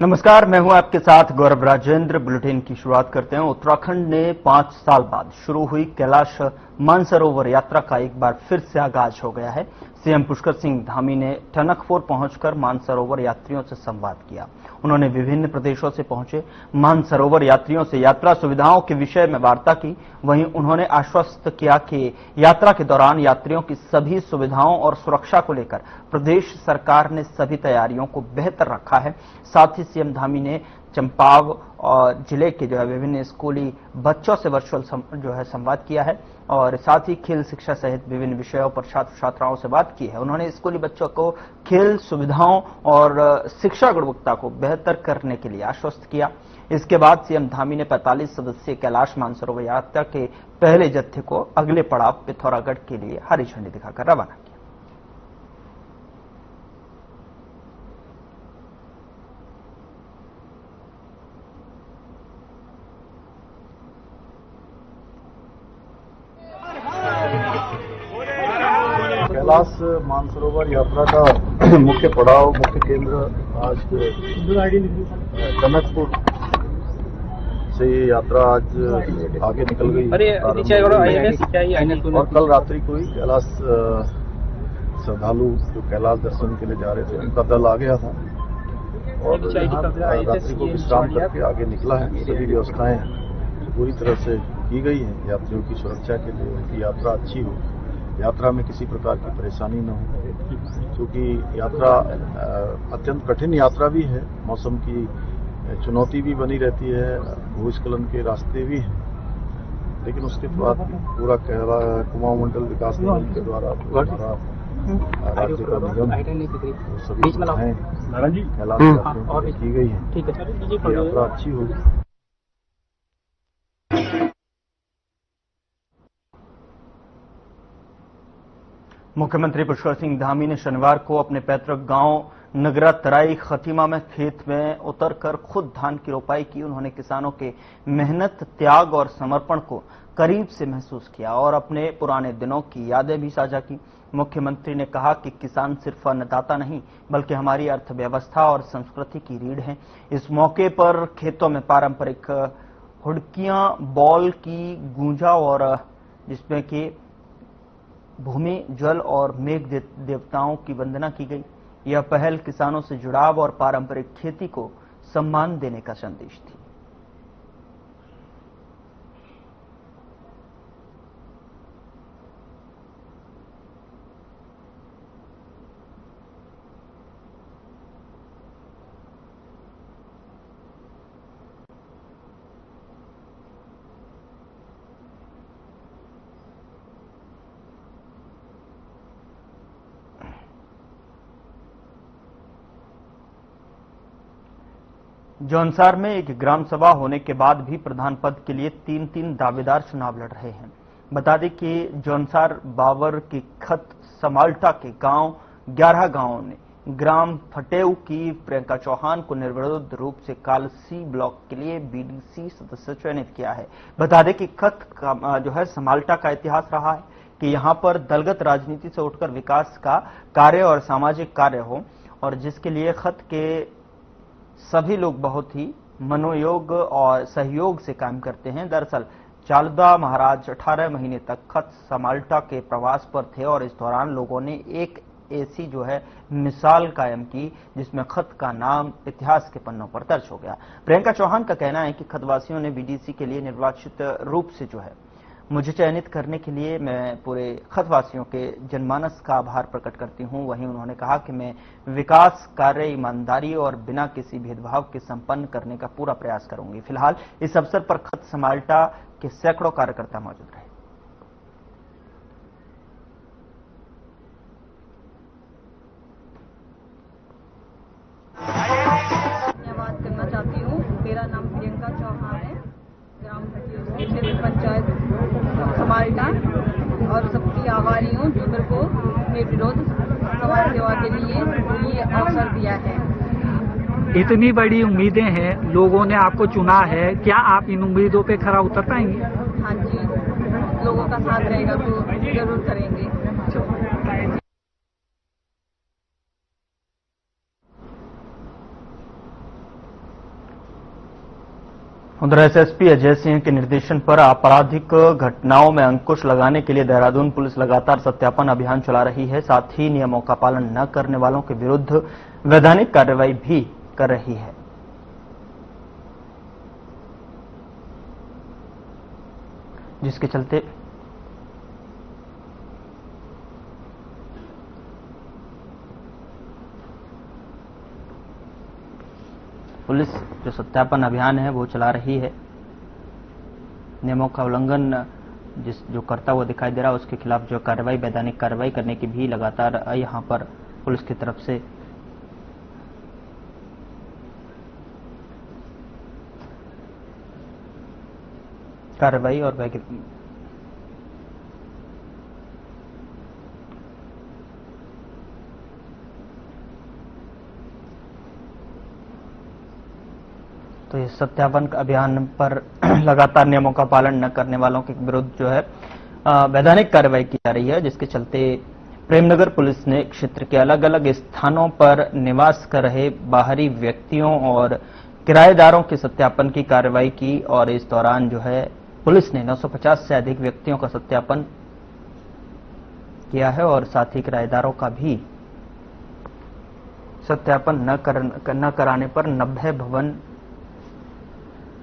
नमस्कार, मैं हूं आपके साथ गौरव राजेंद्र। बुलेटिन की शुरुआत करते हैं। उत्तराखंड ने 5 साल बाद शुरू हुई कैलाश मानसरोवर यात्रा का एक बार फिर से आगाज हो गया है। सीएम पुष्कर सिंह धामी ने टनकपुर पहुंचकर मानसरोवर यात्रियों से संवाद किया। उन्होंने विभिन्न प्रदेशों से पहुंचे मानसरोवर यात्रियों से यात्रा सुविधाओं के विषय में वार्ता की। वहीं उन्होंने आश्वस्त किया कि यात्रा के दौरान यात्रियों की सभी सुविधाओं और सुरक्षा को लेकर प्रदेश सरकार ने सभी तैयारियों को बेहतर रखा है। साथ ही सीएम धामी ने चंपाव और जिले के विभिन्न स्कूली बच्चों से वर्चुअल संवाद किया है और साथ ही खेल शिक्षा सहित विभिन्न विषयों पर छात्र छात्राओं से बात की है। उन्होंने स्कूली बच्चों को खेल सुविधाओं और शिक्षा गुणवत्ता को बेहतर करने के लिए आश्वस्त किया। इसके बाद सीएम धामी ने 45 सदस्यीय कैलाश मानसरोवर यात्रा के पहले जत्थे को अगले पड़ाव पिथौरागढ़ के लिए हरी झंडी दिखाकर रवाना किया। कैलाश मानसरोवर यात्रा का मुख्य पड़ाव, मुख्य केंद्र आज टनकपुर से ये यात्रा आज आगे निकल गई और कल रात्रि को ही कैलाश श्रद्धालु जो कैलाश दर्शन के लिए जा रहे थे उनका दल आ गया था और यहाँ रात्रि को विश्राम करके आगे निकला है। सभी व्यवस्थाएं पूरी तरह से की गई हैं यात्रियों की सुरक्षा के लिए, उनकी यात्रा अच्छी हो, यात्रा में किसी प्रकार की परेशानी न हो, क्योंकि यात्रा अत्यंत कठिन यात्रा भी है। मौसम की चुनौती भी बनी रहती है, भूस्खलन के रास्ते भी हैं, लेकिन उसके बाद पूरा कुमाऊं मंडल विकास निगम के द्वारा राज्य का निगम सभी सुविधाएं कैलाश यात्रियों की की गई है। यात्रा अच्छी होगी। मुख्यमंत्री पुष्कर सिंह धामी ने शनिवार को अपने पैतृक गांव नगरा तराई खतीमा में खेत में उतरकर खुद धान की रोपाई की। उन्होंने किसानों के मेहनत, त्याग और समर्पण को करीब से महसूस किया और अपने पुराने दिनों की यादें भी साझा की। मुख्यमंत्री ने कहा कि किसान सिर्फ अन्नदाता नहीं बल्कि हमारी अर्थव्यवस्था और संस्कृति की रीढ़ है। इस मौके पर खेतों में पारंपरिक हुड़कियां, बॉल की गूंजा और जिसमें कि भूमि, जल और मेघ देवताओं की वंदना की गई। यह पहल किसानों से जुड़ाव और पारंपरिक खेती को सम्मान देने का संदेश थी। जौनसार में एक ग्राम सभा होने के बाद भी प्रधान पद के लिए 3 दावेदार चुनाव लड़ रहे हैं। बता दें कि जौनसार बावर की खत समाल्टा के गांव 11 गांवों ने ग्राम फटेऊ की प्रियंका चौहान को निर्विरोध रूप से कालसी ब्लॉक के लिए बीडीसी सदस्य चयनित किया है। बता दें कि खत का समाल्टा का इतिहास रहा है कि यहां पर दलगत राजनीति से उठकर विकास का कार्य और सामाजिक कार्य हो और जिसके लिए खत के सभी लोग बहुत ही मनोयोग और सहयोग से काम करते हैं। दरअसल चालुदा महाराज 18 महीने तक खत समाल्टा के प्रवास पर थे और इस दौरान लोगों ने एक ऐसी मिसाल कायम की जिसमें खत का नाम इतिहास के पन्नों पर दर्ज हो गया। प्रियंका चौहान का कहना है कि खतवासियों ने बीडीसी के लिए निर्वाचित रूप से मुझे चयनित करने के लिए मैं पूरे खतवासियों के जनमानस का आभार प्रकट करती हूं। वहीं उन्होंने कहा कि मैं विकास कार्य ईमानदारी और बिना किसी भेदभाव के संपन्न करने का पूरा प्रयास करूंगी। फिलहाल इस अवसर पर खत समाल्टा के सैकड़ों कार्यकर्ता मौजूद रहे। धन्यवाद करना चाहती हूँ। मेरा नाम प्रियंका चौहान है, ग्राम क्षेत्र पंचायत समाल्टा और सबकी आभारी हूँ जो मेरे को निर्विरोध समाज सेवा के लिए ये अवसर दिया है। इतनी बड़ी उम्मीदें हैं, लोगों ने आपको चुना है, क्या आप इन उम्मीदों पे खरा उतर पाएंगे? हाँ जी, लोगों का साथ रहेगा तो जरूर करेंगे। उधर एसएसपी अजय सिंह के निर्देशन पर आपराधिक घटनाओं में अंकुश लगाने के लिए देहरादून पुलिस लगातार सत्यापन अभियान चला रही है। साथ ही नियमों का पालन न करने वालों के विरुद्ध वैधानिक कार्रवाई भी कर रही है। जिसके चलते पुलिस जो सत्यापन अभियान है वो चला रही है। नियमों का उल्लंघन जो करता हुआ दिखाई दे रहा है उसके खिलाफ जो कार्रवाई, वैधानिक कार्रवाई करने की भी लगातार यहां पर पुलिस की तरफ से कार्रवाई और तो इस सत्यापन अभियान पर लगातार नियमों का पालन न करने वालों के विरुद्ध जो है वैधानिक कार्रवाई की जा रही है। जिसके चलते प्रेमनगर पुलिस ने क्षेत्र के अलग अलग स्थानों पर निवास कर रहे बाहरी व्यक्तियों और किराएदारों के सत्यापन की कार्रवाई की और इस दौरान जो है पुलिस ने 950 से अधिक व्यक्तियों का सत्यापन किया है और साथ ही किराएदारों का भी सत्यापन न कराने पर 90 भवन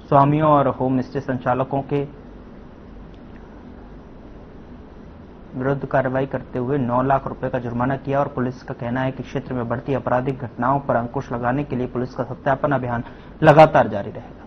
स्वामियों और होम स्टे संचालकों के विरुद्ध कार्रवाई करते हुए 9 लाख रुपए का जुर्माना किया। और पुलिस का कहना है कि क्षेत्र में बढ़ती आपराधिक घटनाओं पर अंकुश लगाने के लिए पुलिस का सत्यापन अभियान लगातार जारी रहेगा।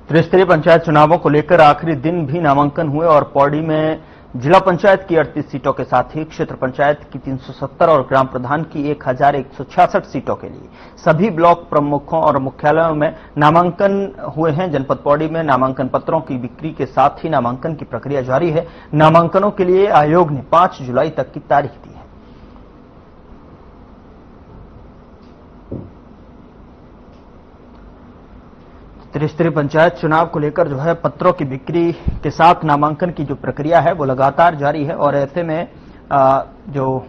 त्रिस्तरीय पंचायत चुनावों को लेकर आखिरी दिन भी नामांकन हुए और पौड़ी में जिला पंचायत की 38 सीटों के साथ ही क्षेत्र पंचायत की 370 और ग्राम प्रधान की 1166 सीटों के लिए सभी ब्लॉक प्रमुखों और मुख्यालयों में नामांकन हुए हैं। जनपद पौड़ी में नामांकन पत्रों की बिक्री के साथ ही नामांकन की प्रक्रिया जारी है। नामांकनों के लिए आयोग ने 5 जुलाई तक की तारीख दी है। त्रिस्तरीय पंचायत चुनाव को लेकर जो है पत्रों की बिक्री के साथ नामांकन की जो प्रक्रिया है वो लगातार जारी है और ऐसे में जो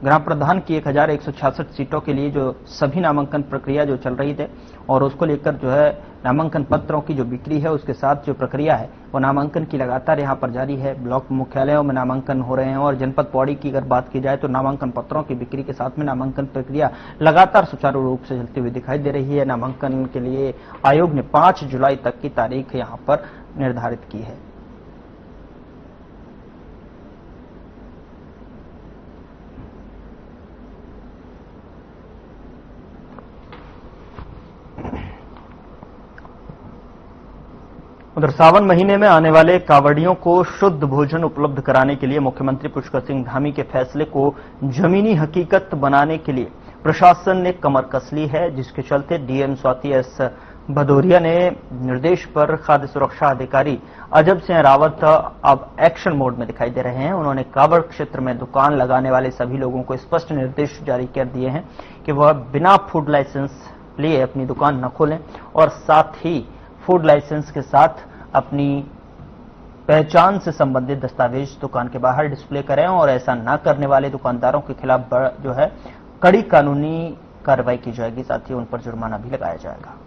ग्राम प्रधान की 1166 सीटों के लिए जो सभी नामांकन प्रक्रिया जो चल रही थी और उसको लेकर जो है नामांकन पत्रों की जो बिक्री है उसके साथ जो प्रक्रिया है वो नामांकन की लगातार यहां पर जारी है। ब्लॉक मुख्यालयों में नामांकन हो रहे हैं और जनपद पौड़ी की अगर बात की जाए तो नामांकन पत्रों की बिक्री के साथ में नामांकन प्रक्रिया लगातार सुचारू रूप से चलती हुई दिखाई दे रही है। नामांकन के लिए आयोग ने 5 जुलाई तक की तारीख यहां पर निर्धारित की है। उधर सावन महीने में आने वाले कांवड़ियों को शुद्ध भोजन उपलब्ध कराने के लिए मुख्यमंत्री पुष्कर सिंह धामी के फैसले को जमीनी हकीकत बनाने के लिए प्रशासन ने कमर कस ली है। जिसके चलते डीएम स्वाति एस भदौरिया ने निर्देश पर खाद्य सुरक्षा अधिकारी अजब सिंह रावत अब एक्शन मोड में दिखाई दे रहे हैं। उन्होंने कांवड़ क्षेत्र में दुकान लगाने वाले सभी लोगों को स्पष्ट निर्देश जारी कर दिए हैं कि वह बिना फूड लाइसेंस लिए अपनी दुकान न खोलें और साथ ही फूड लाइसेंस के साथ अपनी पहचान से संबंधित दस्तावेज दुकान के बाहर डिस्प्ले करें और ऐसा न करने वाले दुकानदारों के खिलाफ जो है कड़ी कानूनी कार्रवाई की जाएगी। साथ ही उन पर जुर्माना भी लगाया जाएगा।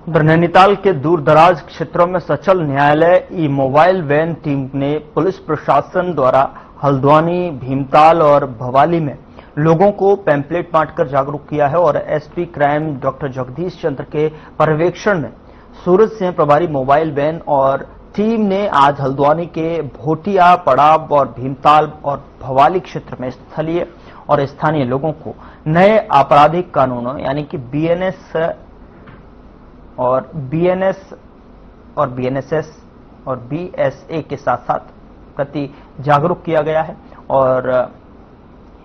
उधर नैनीताल के दूर दराज क्षेत्रों में सचल न्यायालय ई मोबाइल वैन टीम ने पुलिस प्रशासन द्वारा हल्द्वानी, भीमताल और भवाली में लोगों को पैम्पलेट बांटकर जागरूक किया है और एसपी क्राइम डॉक्टर जगदीश चंद्र के पर्यवेक्षण में सूरज सिंह प्रभारी मोबाइल वैन और टीम ने आज हल्द्वानी के भोटिया, पड़ाव और भीमताल और भवाली क्षेत्र में स्थलीय और स्थानीय लोगों को नए आपराधिक कानूनों यानी कि बीएनएस और बीएनएस और बीएनएसएस और BSA के साथ साथ प्रति जागरूक किया गया है और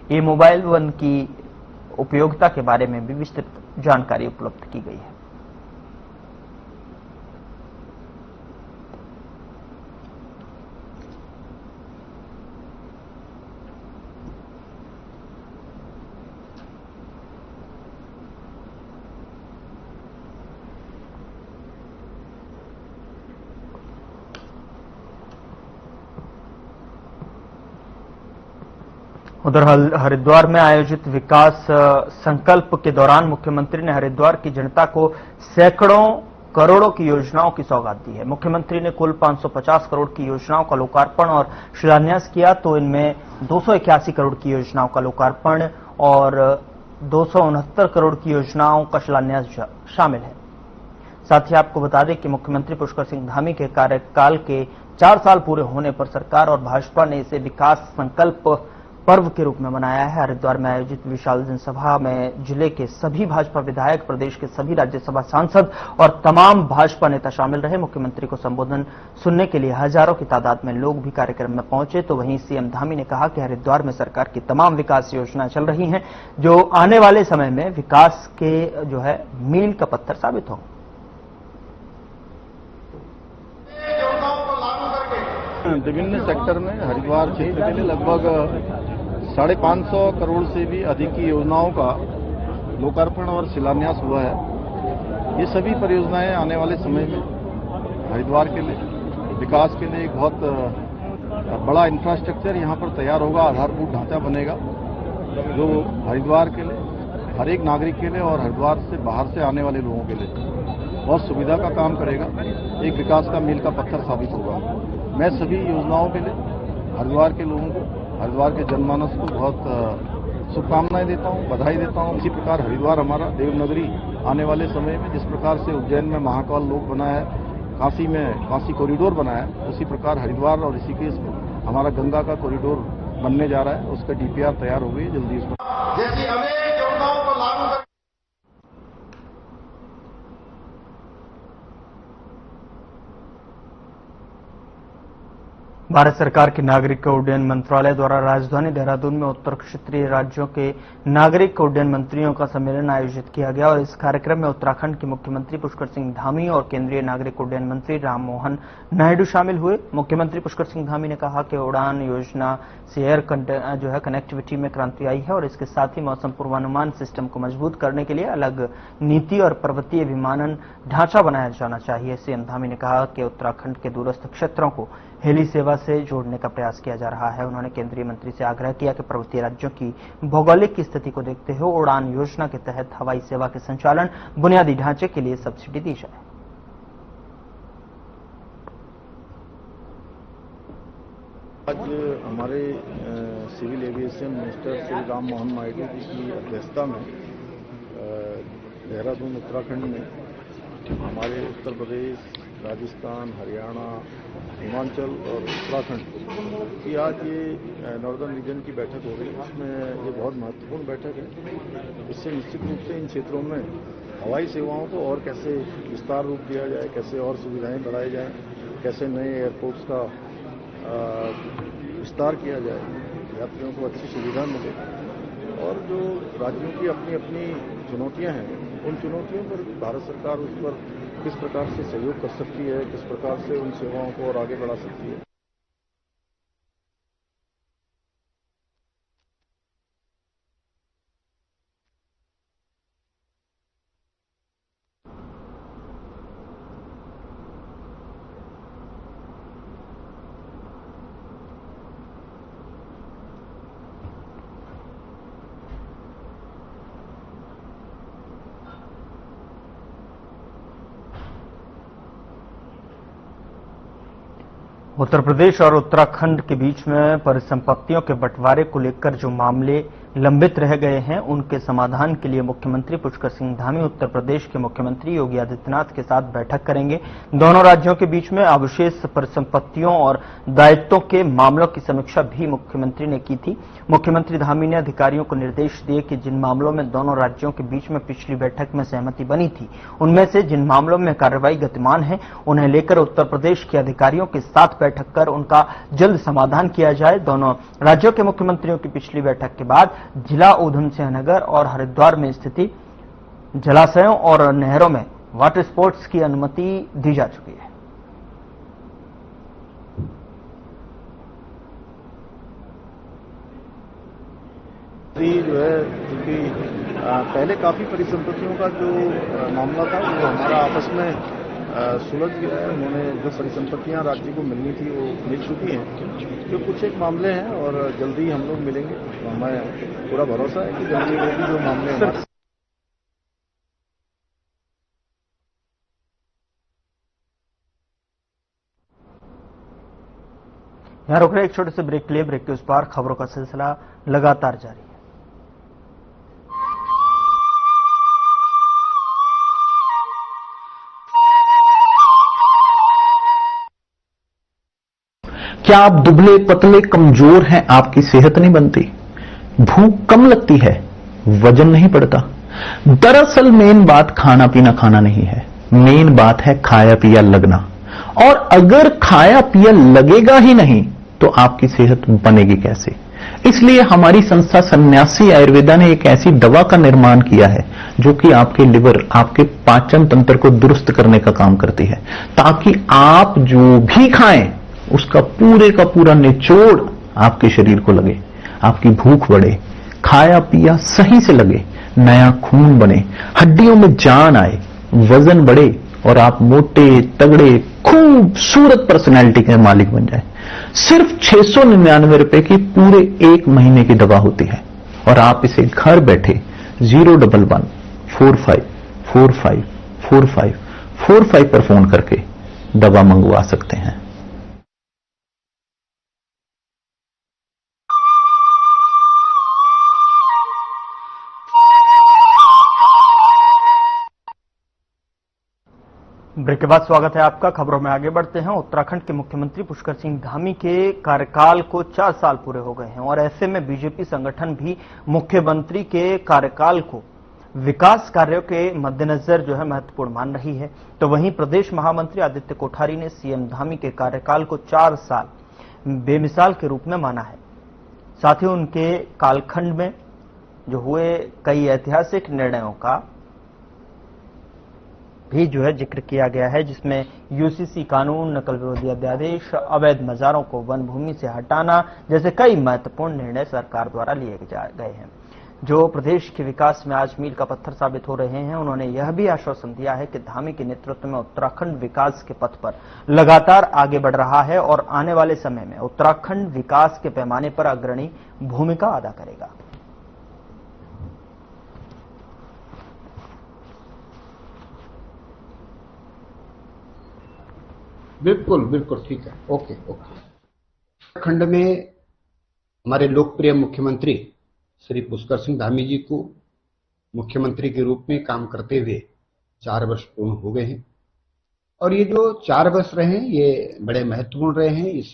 ये मोबाइल वन की उपयोगिता के बारे में भी विस्तृत जानकारी उपलब्ध की गई है। उधर हरिद्वार में आयोजित विकास संकल्प के दौरान मुख्यमंत्री ने हरिद्वार की जनता को सैकड़ों करोड़ों की योजनाओं की सौगात दी है। मुख्यमंत्री ने कुल 550 करोड़ की योजनाओं का लोकार्पण और शिलान्यास किया, तो इनमें 281 करोड़ की योजनाओं का लोकार्पण और 269 करोड़ की योजनाओं का शिलान्यास शामिल है। साथ ही आपको बता दें कि मुख्यमंत्री पुष्कर सिंह धामी के कार्यकाल के 4 साल पूरे होने पर सरकार और भाजपा ने इसे विकास संकल्प पर्व के रूप में मनाया है। हरिद्वार में आयोजित विशाल जनसभा में जिले के सभी भाजपा विधायक, प्रदेश के सभी राज्यसभा सांसद और तमाम भाजपा नेता शामिल रहे। मुख्यमंत्री को संबोधन सुनने के लिए हजारों की तादाद में लोग भी कार्यक्रम में पहुंचे। तो वहीं सीएम धामी ने कहा कि हरिद्वार में सरकार की तमाम विकास योजनाएं चल रही हैं, जो आने वाले समय में विकास के मील का पत्थर साबित होंगे। विभिन्न सेक्टर में हरिद्वार क्षेत्र के लिए लगभग 550 करोड़ से भी अधिक की योजनाओं का लोकार्पण और शिलान्यास हुआ है। ये सभी परियोजनाएं आने वाले समय में हरिद्वार के लिए विकास के लिए एक बहुत बड़ा इंफ्रास्ट्रक्चर यहाँ पर तैयार होगा, आधारभूत ढांचा बनेगा जो हरिद्वार के लिए, हर एक नागरिक के लिए और हरिद्वार से बाहर से आने वाले लोगों के लिए बहुत सुविधा का काम करेगा, एक विकास का मील का पत्थर साबित होगा। मैं सभी योजनाओं के लिए हरिद्वार के लोगों को, हरिद्वार के जनमानस को बहुत शुभकामनाएं देता हूं, बधाई देता हूं। इसी प्रकार हरिद्वार हमारा देवनगरी आने वाले समय में जिस प्रकार से उज्जैन में महाकाल लोक बना है, काशी में काशी कॉरिडोर बना है, उसी प्रकार हरिद्वार और ऋषिकेश में हमारा गंगा का कॉरिडोर बनने जा रहा है। उसका DPR तैयार हो गई, जल्दी उसको जैसी अनेक योजनाओं को लागू कर। भारत सरकार के नागरिक उड्डयन मंत्रालय द्वारा राजधानी देहरादून में उत्तर क्षेत्रीय राज्यों के नागरिक उड्डयन मंत्रियों का सम्मेलन आयोजित किया गया और इस कार्यक्रम में उत्तराखंड के मुख्यमंत्री पुष्कर सिंह धामी और केंद्रीय नागरिक उड्डयन मंत्री राममोहन नायडू शामिल हुए। मुख्यमंत्री पुष्कर सिंह धामी ने कहा कि उड़ान योजना से एयर कनेक्टिविटी में क्रांति आई है और इसके साथ ही मौसम पूर्वानुमान सिस्टम को मजबूत करने के लिए अलग नीति और पर्वतीय विमानन ढांचा बनाया जाना चाहिए। सीएम धामी ने कहा कि उत्तराखंड के दूरस्थ क्षेत्रों को हेली सेवा से जोड़ने का प्रयास किया जा रहा है। उन्होंने केंद्रीय मंत्री से आग्रह किया कि पर्वतीय राज्यों की भौगोलिक स्थिति को देखते हुए उड़ान योजना के तहत हवाई सेवा के संचालन बुनियादी ढांचे के लिए सब्सिडी दी जाए। आज हमारे civil aviation minister Shri Rammohan Naidu ji की अध्यक्षता में देहरादून उत्तराखंड में हमारे उत्तर प्रदेश, राजस्थान, हरियाणा, हिमाचल और उत्तराखंड की आज ये नॉर्दर्न रीजन की बैठक हो रही है। इसमें ये बहुत महत्वपूर्ण बैठक है। इससे निश्चित रूप से इन क्षेत्रों में हवाई सेवाओं को और कैसे विस्तार रूप दिया जाए, कैसे और सुविधाएं बढ़ाई जाएं, कैसे नए एयरपोर्ट्स का विस्तार किया जाए, यात्रियों को अच्छी सुविधा मिले और जो राज्यों की अपनी अपनी चुनौतियां हैं, उन चुनौतियों पर भारत सरकार उस पर किस प्रकार से सहयोग कर सकती है, किस प्रकार से उन सेवाओं को और आगे बढ़ा सकती है। उत्तर प्रदेश और उत्तराखंड के बीच में परिसंपत्तियों के बंटवारे को लेकर जो मामले लंबित रह गए हैं उनके समाधान के लिए मुख्यमंत्री पुष्कर सिंह धामी उत्तर प्रदेश के मुख्यमंत्री योगी आदित्यनाथ के साथ बैठक करेंगे। दोनों राज्यों के बीच में अवशेष परिसंपत्तियों और दायित्वों के मामलों की समीक्षा भी मुख्यमंत्री ने की थी। मुख्यमंत्री धामी ने अधिकारियों को निर्देश दिए कि जिन मामलों में दोनों राज्यों के बीच में पिछली बैठक में सहमति बनी थी, उनमें से जिन मामलों में कार्रवाई गतिमान है, उन्हें लेकर उत्तर प्रदेश के अधिकारियों के साथ बैठक कर उनका जल्द समाधान किया जाए। दोनों राज्यों के मुख्यमंत्रियों की पिछली बैठक के बाद जिला ऊधम सिंह नगर और हरिद्वार में स्थिति जलाशयों और नहरों में वाटर स्पोर्ट्स की अनुमति दी जा चुकी है। जो है क्योंकि पहले काफी परिसंपत्तियों का जो मामला था वो हमारा आपस में सुलझ गया है। उन्होंने जो परिसंपत्तियां राज्य को मिलनी थी वो मिल चुकी हैं। जो कुछ एक मामले हैं और जल्दी हम लोग मिलेंगे, तो हमें पूरा भरोसा है कि जल्दी वो भी जो मामले हैं। यहां रुक रहे एक छोटे से ब्रेक के लिए। ब्रेक के उस पार खबरों का सिलसिला लगातार जारी है। क्या आप दुबले पतले कमजोर हैं? आपकी सेहत नहीं बनती, भूख कम लगती है, वजन नहीं बढ़ता? दरअसल मेन बात खाना पीना खाना नहीं है, मेन बात है खाया पिया लगना। और अगर खाया पिया लगेगा ही नहीं तो आपकी सेहत बनेगी कैसे? इसलिए हमारी संस्था सन्यासी आयुर्वेदा ने एक ऐसी दवा का निर्माण किया है जो कि आपके लिवर, आपके पाचन तंत्र को दुरुस्त करने का काम करती है, ताकि आप जो भी खाएं उसका पूरे का पूरा निचोड़ आपके शरीर को लगे, आपकी भूख बढ़े, खाया पिया सही से लगे, नया खून बने, हड्डियों में जान आए, वजन बढ़े और आप मोटे तगड़े खूबसूरत पर्सनैलिटी के मालिक बन जाए। सिर्फ 699 रुपए की पूरे 1 महीने की दवा होती है और आप इसे घर बैठे 01145454545 पर फोन करके दवा मंगवा सकते हैं। ब्रेक के बाद स्वागत है आपका। खबरों में आगे बढ़ते हैं। उत्तराखंड के मुख्यमंत्री पुष्कर सिंह धामी के कार्यकाल को 4 साल पूरे हो गए हैं और ऐसे में बीजेपी संगठन भी मुख्यमंत्री के कार्यकाल को विकास कार्यों के मद्देनजर जो है महत्वपूर्ण मान रही है। तो वहीं प्रदेश महामंत्री आदित्य कोठारी ने सीएम धामी के कार्यकाल को 4 साल बेमिसाल के रूप में माना है। साथ ही उनके कालखंड में जो हुए कई ऐतिहासिक निर्णयों का भी जो है जिक्र किया गया है, जिसमें यूसीसी कानून, नकल विरोधी अध्यादेश, अवैध मजारों को वन भूमि से हटाना जैसे कई महत्वपूर्ण निर्णय सरकार द्वारा लिए गए हैं, जो प्रदेश के विकास में आज मील का पत्थर साबित हो रहे हैं। उन्होंने यह भी आश्वासन दिया है कि धामी के नेतृत्व में उत्तराखंड विकास के पथ पर लगातार आगे बढ़ रहा है और आने वाले समय में उत्तराखंड विकास के पैमाने पर अग्रणी भूमिका अदा करेगा। बिल्कुल बिल्कुल ठीक है। ओके। उत्तराखंड में हमारे लोकप्रिय मुख्यमंत्री श्री पुष्कर सिंह धामी जी को मुख्यमंत्री के रूप में काम करते हुए 4 वर्ष पूर्ण हो गए हैं और ये जो 4 वर्ष रहे हैं ये बड़े महत्वपूर्ण रहे हैं। इस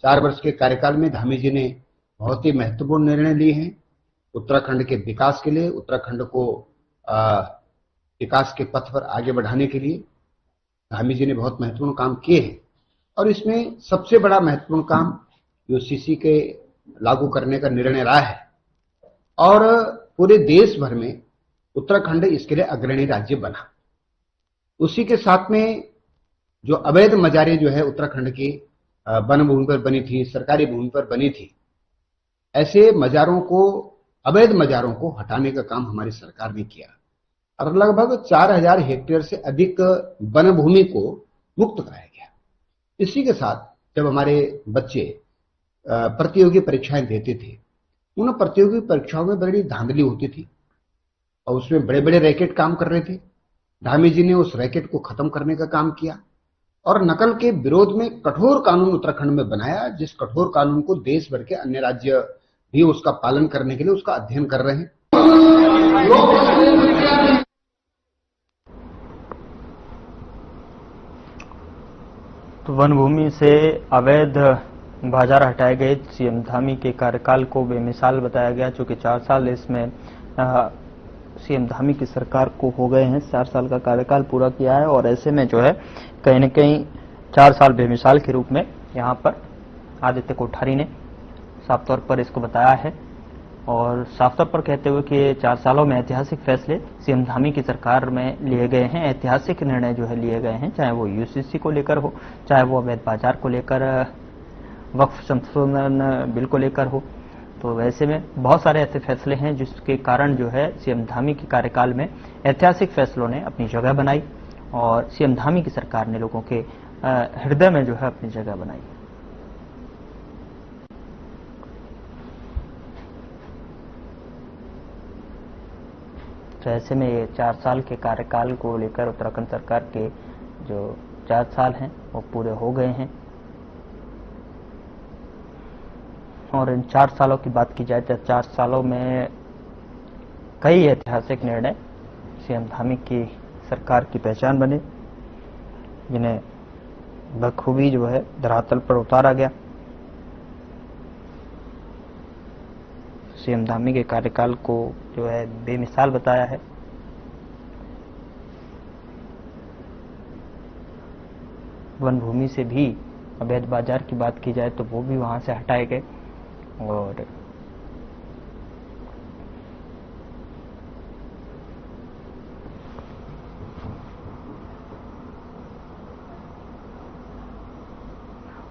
4 वर्ष के कार्यकाल में धामी जी ने बहुत ही महत्वपूर्ण निर्णय लिए हैं उत्तराखंड के विकास के लिए, उत्तराखंड को विकास के पथ पर आगे बढ़ाने के लिए धामी जी ने बहुत महत्वपूर्ण काम किए हैं। और इसमें सबसे बड़ा महत्वपूर्ण काम यूसीसी के लागू करने का निर्णय रहा है और पूरे देश भर में उत्तराखंड इसके लिए अग्रणी राज्य बना। उसी के साथ में जो अवैध मजारें जो है उत्तराखंड की वन भूमि पर बनी थी, सरकारी भूमि पर बनी थी, ऐसे मजारों को, अवैध मजारों को हटाने का काम हमारी सरकार ने किया और लगभग 4000 हेक्टेयर से अधिक वन भूमि को मुक्त कराया गया। इसी के साथ जब हमारे बच्चे प्रतियोगी परीक्षाएं देते थे, उन प्रतियोगी परीक्षाओं में बड़ी धांधली होती थी और उसमें बड़े बड़े रैकेट काम कर रहे थे। धामी जी ने उस रैकेट को खत्म करने का काम किया और नकल के विरोध में कठोर कानून उत्तराखंड में बनाया, जिस कठोर कानून को देश भर के अन्य राज्य भी उसका पालन करने के लिए उसका अध्ययन कर रहे हैं। तो वन भूमि से अवैध बाजार हटाए गए सीएम धामी के कार्यकाल को बेमिसाल बताया गया, चूंकि 4 साल इसमें सीएम धामी की सरकार को हो गए हैं, 4 साल का कार्यकाल पूरा किया है और ऐसे में जो है कहीं न कहीं 4 साल बेमिसाल के रूप में यहां पर आदित्य कोठारी ने साफ तौर पर इसको बताया है और साफ तौर पर कहते हुए कि 4 सालों में ऐतिहासिक फैसले सीएम धामी की सरकार में लिए गए हैं, ऐतिहासिक निर्णय जो है लिए गए हैं, चाहे वो यूसीसी को लेकर हो, चाहे वो अवैध बाजार को लेकर, वक्फ संशोधन बिल को लेकर हो। तो वैसे में बहुत सारे ऐसे फैसले हैं जिसके कारण जो है सीएम धामी के कार्यकाल में ऐतिहासिक फैसलों ने अपनी जगह बनाई और सीएम धामी की सरकार ने लोगों के हृदय में जो है अपनी जगह बनाई। तो ऐसे में ये 4 साल के कार्यकाल को लेकर उत्तराखंड सरकार के जो 4 साल हैं वो पूरे हो गए हैं और इन 4 सालों की बात की जाए तो 4 सालों में कई ऐतिहासिक निर्णय सीएम धामी की सरकार की पहचान बने, जिन्हें बखूबी जो है धरातल पर उतारा गया। सीएम धामी के कार्यकाल को जो है बेमिसाल बताया है। वन भूमि से भी अवैध बाजार की बात की जाए तो वो भी वहां से हटाए गए और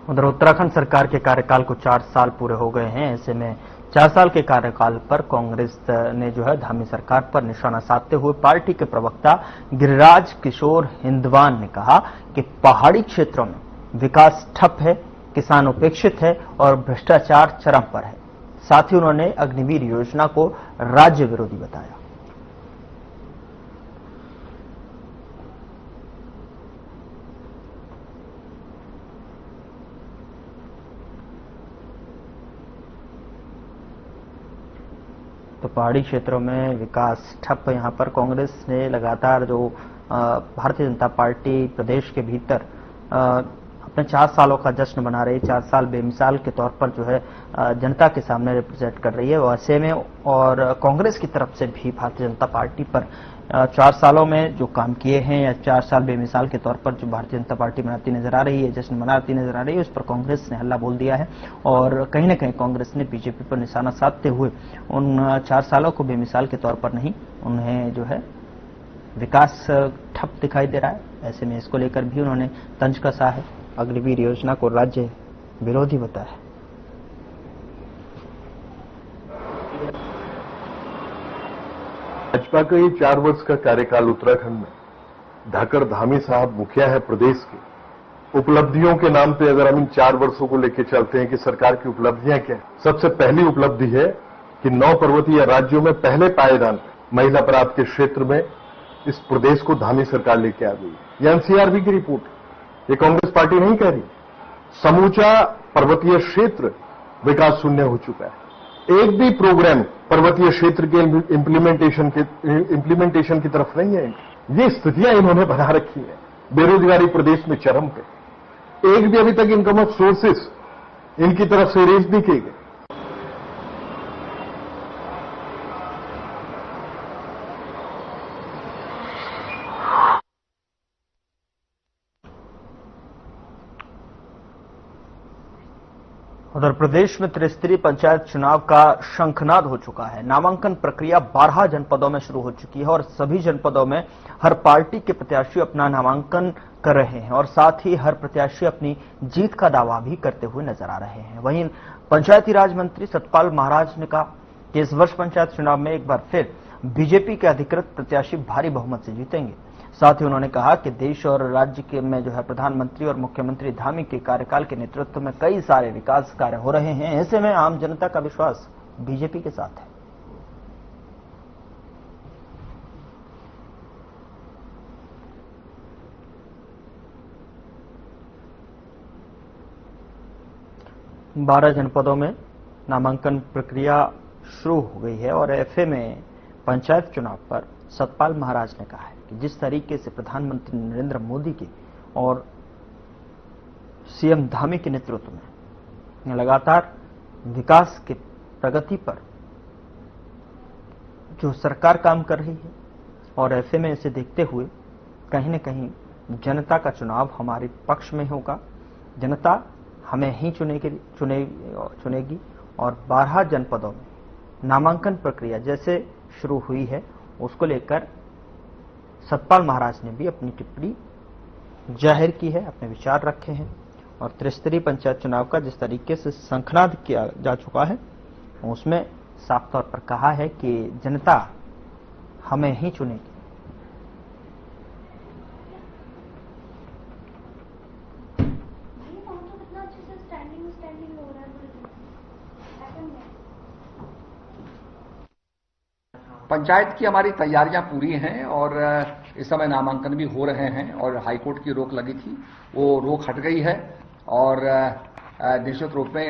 उधर उत्तराखंड सरकार के कार्यकाल को 4 साल पूरे हो गए हैं। ऐसे में 4 साल के कार्यकाल पर कांग्रेस ने जो है धामी सरकार पर निशाना साधते हुए पार्टी के प्रवक्ता गिरिराज किशोर हिंदवान ने कहा कि पहाड़ी क्षेत्रों में विकास ठप है, किसान उपेक्षित है और भ्रष्टाचार चरम पर है। साथ ही उन्होंने अग्निवीर योजना को राज्य विरोधी बताया। तो पहाड़ी क्षेत्रों में विकास ठप, यहां पर कांग्रेस ने लगातार जो भारतीय जनता पार्टी प्रदेश के भीतर अपने 4 सालों का जश्न मना रही, 4 साल बेमिसाल के तौर पर जो है जनता के सामने रिप्रेजेंट कर रही है, वैसे में और कांग्रेस की तरफ से भी भारतीय जनता पार्टी पर 4 सालों में जो काम किए हैं या 4 साल बेमिसाल के तौर पर जो भारतीय जनता पार्टी मनाती नजर आ रही है, जश्न मनाती नजर आ रही है, उस पर कांग्रेस ने हल्ला बोल दिया है और कहीं न कहीं कांग्रेस ने बीजेपी पर निशाना साधते हुए उन 4 सालों को बेमिसाल के तौर पर नहीं, उन्हें जो है विकास ठप दिखाई दे रहा है। ऐसे में इसको लेकर भी उन्होंने तंज कसा है, अग्निवीर योजना को राज्य विरोधी बताया। भाजपा का ये 4 वर्ष का कार्यकाल उत्तराखंड में धाकड़ धामी साहब मुखिया है प्रदेश के, उपलब्धियों के नाम पे अगर हम इन 4 वर्षों को लेकर चलते हैं कि सरकार की उपलब्धियां क्या है, सबसे पहली उपलब्धि है कि 9 पर्वतीय राज्यों में पहले पायदान महिला अपराध के क्षेत्र में इस प्रदेश को धामी सरकार लेके आ गई। ये एनसीआरबी की रिपोर्ट है, ये कांग्रेस पार्टी नहीं कह रही। समूचा पर्वतीय क्षेत्र विकास शून्य हो चुका है, एक भी प्रोग्राम पर्वतीय क्षेत्र के इम्प्लीमेंटेशन की तरफ नहीं है। ये स्थितियां इन्होंने बना रखी है। बेरोजगारी प्रदेश में चरम पे, एक भी अभी तक इनकम ऑफ सोर्सेस इनकी तरफ से रेज नहीं किए गए। उधर प्रदेश में त्रिस्तरीय पंचायत चुनाव का शंखनाद हो चुका है। नामांकन प्रक्रिया 12 जनपदों में शुरू हो चुकी है और सभी जनपदों में हर पार्टी के प्रत्याशी अपना नामांकन कर रहे हैं और साथ ही हर प्रत्याशी अपनी जीत का दावा भी करते हुए नजर आ रहे हैं। वहीं पंचायती राज मंत्री सतपाल महाराज ने कहा कि इस वर्ष पंचायत चुनाव में एक बार फिर बीजेपी के अधिकृत प्रत्याशी भारी बहुमत से जीतेंगे। साथ ही उन्होंने कहा कि देश और राज्य के में जो है प्रधानमंत्री और मुख्यमंत्री धामी के कार्यकाल के नेतृत्व में कई सारे विकास कार्य हो रहे हैं। ऐसे में आम जनता का विश्वास बीजेपी के साथ है। बारह जनपदों में नामांकन प्रक्रिया शुरू हो गई है और एफए में पंचायत चुनाव पर सतपाल महाराज ने कहा है कि जिस तरीके से प्रधानमंत्री नरेंद्र मोदी के और सीएम धामी के नेतृत्व में लगातार विकास के प्रगति पर जो सरकार काम कर रही है और ऐसे में इसे देखते हुए कहीं न कहीं जनता का चुनाव हमारे पक्ष में होगा। जनता हमें ही चुनेगी और 12 जनपदों में नामांकन प्रक्रिया जैसे शुरू हुई है उसको लेकर सतपाल महाराज ने भी अपनी टिप्पणी जाहिर की है, अपने विचार रखे हैं और त्रिस्तरीय पंचायत चुनाव का जिस तरीके से शंखनाद किया जा चुका है उसमें साफ तौर पर कहा है कि जनता हमें ही चुनेगी। पंचायत की हमारी तैयारियां पूरी हैं और इस समय नामांकन भी हो रहे हैं और हाईकोर्ट की रोक लगी थी, वो रोक हट गई है और निश्चित रूप में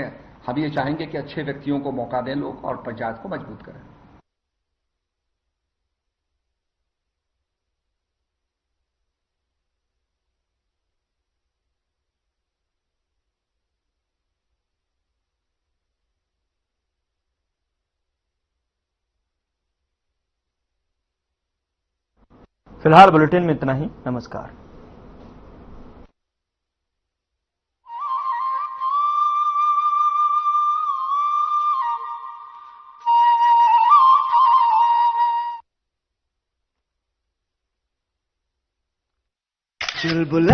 हम ये चाहेंगे कि अच्छे व्यक्तियों को मौका दें लोग और पंचायत को मजबूत करें। फिलहाल बुलेटिन में इतना ही। नमस्कार। चुलबुला